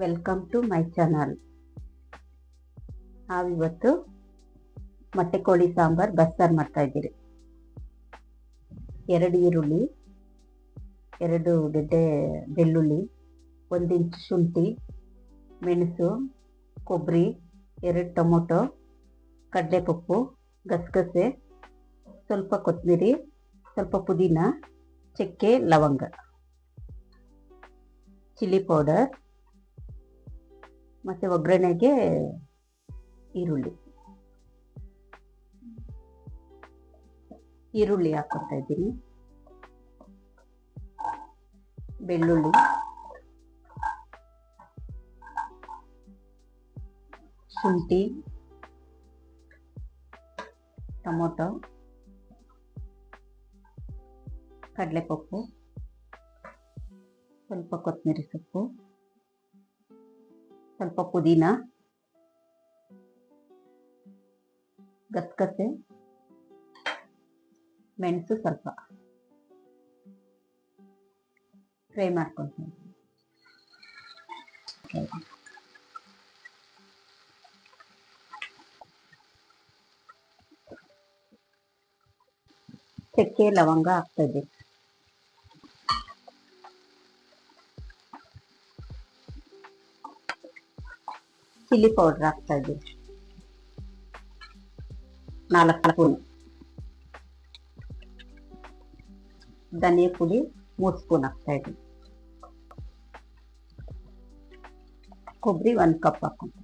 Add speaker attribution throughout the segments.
Speaker 1: Welcome to my channel. ನಾವಿವತ್ತು ಮೊಟ್ಟೆ ಕೋಳಿ ಸಾಂಬಾರ್ ಬಸ್ಸಾರು ಮಾಡ್ತಾ ಇದ್ದೀರಿ. 2 ಈರುಳ್ಳಿ, 2 ಗೆಡ್ಡೆ ಬೆಳ್ಳುಳ್ಳಿ, 1 ಇಂಚ್ ಶುಂಠಿ, ಮೆಣಸು, ಕೊಬ್ಬರಿ, 2 ಟೊಮೊಟೊ, ಕಡಲೆಪಪ್ಪು, ಗಸಗಸೆ, ಸ್ವಲ್ಪ ಕೊತ್ತಂಬರಿ, ಸ್ವಲ್ಪ ಪುದೀನ, ಚಕ್ಕೆ, ಲವಂಗ, ಚಿಲ್ಲಿ ಪೌಡರ್ ಮತ್ತು ಒಗ್ಗರಣೆಗೆ ಈರುಳ್ಳಿ ಹಾಕ್ಕೊತಾ ಇದ್ದೀನಿ. ಬೆಳ್ಳುಳ್ಳಿ, ಶುಂಠಿ, ಟೊಮೊಟೊ, ಕಡಲೆಪಪ್ಪು, ಸ್ವಲ್ಪ ಕೊತ್ತಂಬರಿ ಸೊಪ್ಪು, ಸ್ವಲ್ಪ ಪುದೀನ, ಗಸಗಸೆ, ಮೆಣಸು ಸ್ವಲ್ಪ ಫ್ರೈ ಮಾಡ್ಕೊಳ್ತೀನಿ. ಚಕ್ಕೆ ಲವಂಗ ಹಾಕ್ತಾ ಇದ್ದೀನಿ. ಚಿಲ್ಲಿ ಪೌಡರ್ ಹಾಕ್ತಾ ಇದ್ದೀನಿ 4 ಸ್ಪೂನ್. ಧನಿಯಾ ಪುಡಿ 3 ಸ್ಪೂನ್ ಹಾಕ್ತಾ ಇದ್ದೀನಿ. ಕೊಬ್ಬರಿ 1 ಕಪ್ ಹಾಕ್ತೀನಿ.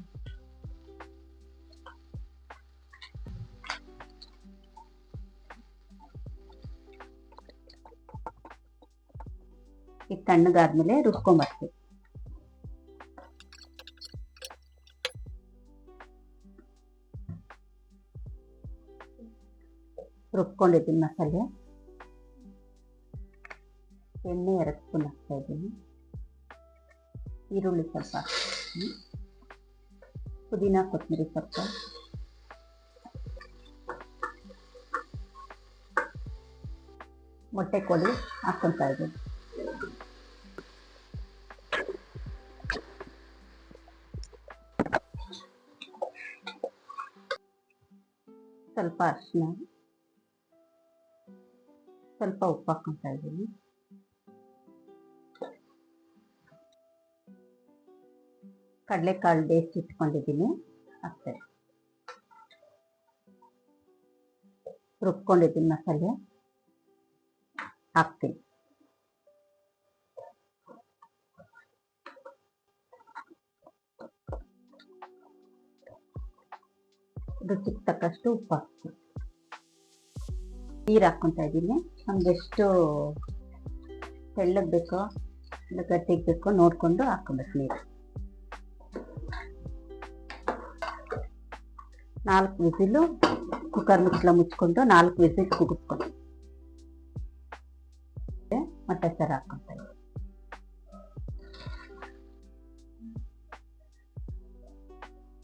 Speaker 1: ಇದು ತಣ್ಣಗಾದ್ಮೇಲೆ ರುಬ್ಕೊಂಬರ್ತೀವಿ. ರುಬ್ಕೊಂಡಿದ್ದೀನಿ ಮಸಾಲೆ. ಎಣ್ಣೆ 2 ಸ್ಪೂನ್ ಹಾಕ್ತಾ ಇದ್ದೀನಿ. ಈರುಳ್ಳಿ ಸ್ವಲ್ಪ ಹಾಕ್ತೀನಿ. ಪುದೀನ ಕೊತ್ತಂಬರಿ ಸ್ವಲ್ಪ, ಮೊಟ್ಟೆ ಕೋಳಿ ಹಾಕ್ಕೊತಾ ಇದ್ದೀನಿ. ಸ್ವಲ್ಪ ಅರಿಶಿನ, ಸ್ವಲ್ಪ ಉಪ್ಪು ಹಾಕ್ಕೊತಾ ಇದ್ದೀನಿ. ಕಡಲೆಕಾಳು ಬೇಯಿಸಿ ಇಟ್ಕೊಂಡಿದ್ದೀನಿ ಹಾಕ್ತೇನೆ. ರುಬ್ಕೊಂಡಿದ್ದೀನಿ ಮಸಾಲೆ ಹಾಕ್ತೀನಿ. ರುಚಿಗೆ ತಕ್ಕಷ್ಟು ಉಪ್ಪು ಹಾಕ್ತೀನಿ. ನೀರು ಹಾಕ್ಕೊತಾ ಇದ್ದೀನಿ. ನಮ್ಗೆ ಎಷ್ಟು ತೆಳ್ಳಗೆ ಬೇಕೋ ಇಲ್ಲ ಗಟ್ಟಿಗೆ ಬೇಕೋ ನೋಡಿಕೊಂಡು ಹಾಕ್ಕೊಬೇಕು ನೀರು. 4 ವಿಸಿಲು ಕುಕ್ಕರ್ ಮುಚ್ಕೊಂಡು 4 ವಿಸಿಲ್ ಕೂಗಿಸ್ಕೊಂಡು ಮೊಟ್ಟೆ ಸಾರು ಹಾಕ್ಕೊತಾ ಇದ್ದೀನಿ.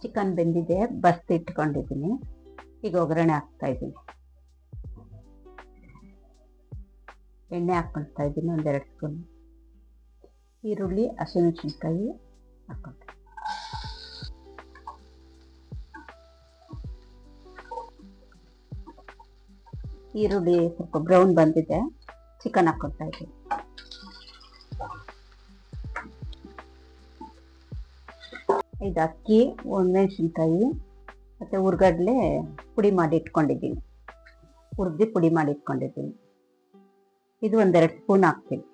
Speaker 1: ಚಿಕನ್ ಬೆಂದಿದೆ, ಬಸ್ತಿ ಇಟ್ಕೊಂಡಿದ್ದೀನಿ. ಈಗ ಒಗ್ಗರಣೆ ಹಾಕ್ತಾ ಇದ್ದೀನಿ. ಎಣ್ಣೆ ಹಾಕ್ಕೊಳ್ತಾ ಇದ್ದೀನಿ 1-2 ಸ್ಪೂನ್. ಈರುಳ್ಳಿ, ಹಸಿಮೆಣಸಿನ್ಕಾಯಿ ಹಾಕ್ಕೊಳ್ತೀನಿ. ಈರುಳ್ಳಿ ಸ್ವಲ್ಪ ಬ್ರೌನ್ ಬಂದಿದೆ, ಚಿಕನ್ ಹಾಕ್ಕೊಳ್ತಾ ಇದ್ದೀನಿ. ಇದು ಅಕ್ಕಿ, ಒಣಮೆಣಸಿನ್ಕಾಯಿ ಮತ್ತು ಹುರ್ಗಡ್ಲೆ ಪುಡಿ ಮಾಡಿ ಇಟ್ಕೊಂಡಿದ್ದೀನಿ. ಹುರಿದು ಪುಡಿ ಮಾಡಿ ಇಟ್ಕೊಂಡಿದ್ದೀನಿ. ಇದು 1-2 ಸ್ಪೂನ್ ಹಾಕ್ತೀನಿ.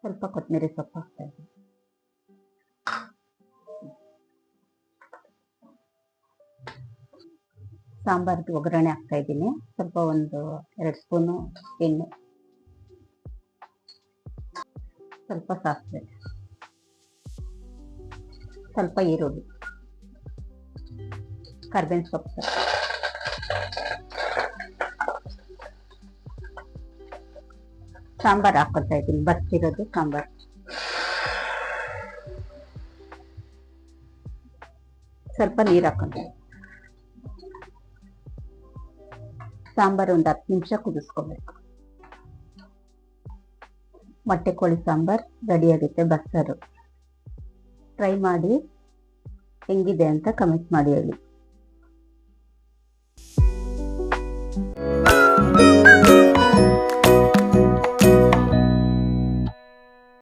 Speaker 1: ಸ್ವಲ್ಪ ಕೊತ್ತಂಬರಿ ಸೊಪ್ಪು ಹಾಕ್ತಾ ಇದ್ದೀನಿ. ಸಾಂಬಾರ್ಗೆ ಒಗ್ಗರಣೆ ಹಾಕ್ತಾ ಇದ್ದೀನಿ. ಸ್ವಲ್ಪ 1-2 ಸ್ಪೂನು ಎಣ್ಣೆ, ಸ್ವಲ್ಪ ಸಾಸಿವೆ, ಸ್ವಲ್ಪ ಈರುಳ್ಳಿ, ಕರ್ಬೇವಿನ ಸೊಪ್ಪು, ಸಾಂಬಾರು ಹಾಕ್ಕೊತಾ ಇದ್ದೀನಿ. ಬಚ್ಚಿರೋದು ಸಾಂಬಾರು. ಸ್ವಲ್ಪ ನೀರು ಹಾಕೊಂಡು ಸಾಂಬಾರು ಒಂದು 10 ನಿಮಿಷ ಕುದಿಸ್ಕೋಬೇಕು. ಮೊಟ್ಟೆ ಕೋಳಿ ಸಾಂಬಾರ್ ರೆಡಿ ಆಗುತ್ತೆ. ಬಸ್ಸಾರು ಟ್ರೈ ಮಾಡಿ, ಹೆಂಗಿದೆ ಅಂತ ಕಮೆಂಟ್ ಮಾಡಿ ಹೇಳಿ.